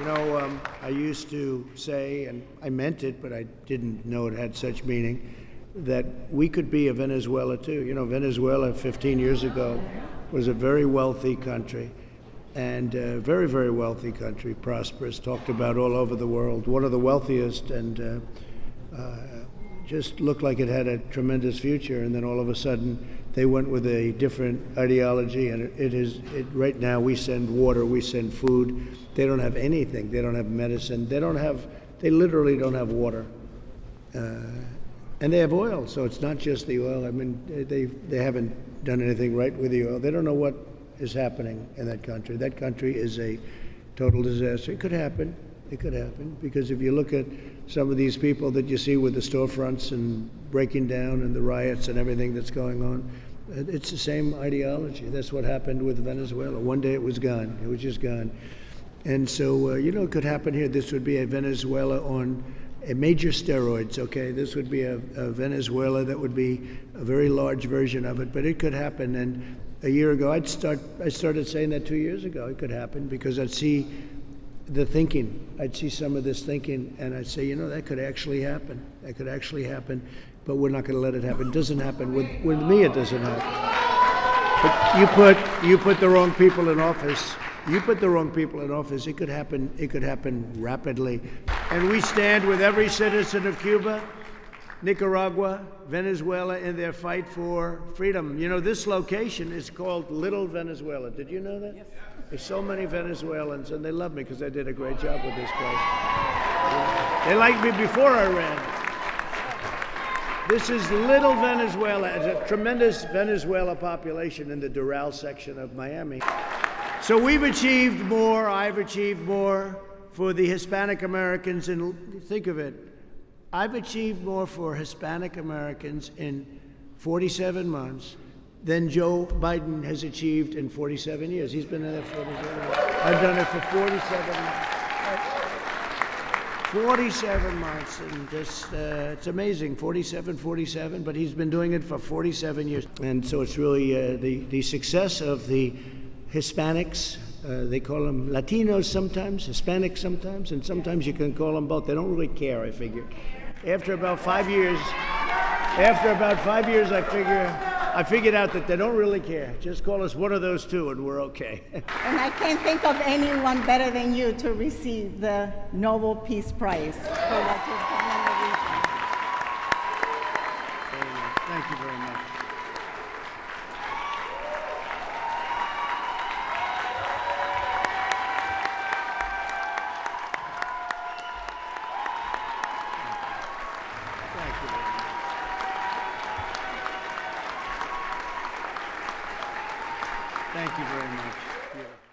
I used to say, and I meant it, but I didn't know it had such meaning, that we could be a Venezuela too. Venezuela 15 years ago was a very wealthy country, and a very, very wealthy country, prosperous, talked about all over the world, one of the wealthiest, and just looked like it had a tremendous future. And then all of a sudden, they went with a different ideology, and right now we send water, we send food. They don't have anything. They don't have medicine. They literally don't have water. And they have oil, so it's not just the oil. I mean, they haven't done anything right with the oil. They don't know what is happening in that country. That country is a total disaster. It could happen. It could happen, because if you look at some of these people that you see with the storefronts and breaking down and the riots and everything that's going on, it's the same ideology. That's what happened with Venezuela. One day it was gone. It was just gone. And so, it could happen here. This would be a Venezuela on a major steroids, okay? This would be a Venezuela that would be a very large version of it, but it could happen. And a year ago, I started saying that 2 years ago. It could happen, because I'd see the thinking. I'd see some of this thinking, and I'd say, that could actually happen. That could actually happen, but we're not going to let it happen. It doesn't happen. With me, it doesn't happen. But you put the wrong people in office. You put the wrong people in office, it could happen. It could happen rapidly. And we stand with every citizen of Cuba, Nicaragua, Venezuela in their fight for freedom. This location is called Little Venezuela. Did you know that? Yes. There's so many Venezuelans, and they love me because I did a great job with this place. They liked me before I ran. This is Little Venezuela. It's a tremendous Venezuela population in the Doral section of Miami. So we've achieved more, I've achieved more for the Hispanic Americans, and think of it, I've achieved more for Hispanic Americans in 47 months than Joe Biden has achieved in 47 years. He's been in there 47 years. I've done it for 47 months. 47 months, and just, it's amazing, 47, but he's been doing it for 47 years. And so it's really the success of the Hispanics, they call them Latinos sometimes, Hispanics sometimes, and sometimes you can call them both. They don't really care, I figure. After about 5 years, I figured out that they don't really care. Just call us one of those two and we're okay. And I can't think of anyone better than you to receive the Nobel Peace Prize for what you've done in the region. Thank you very much. Thank you very much.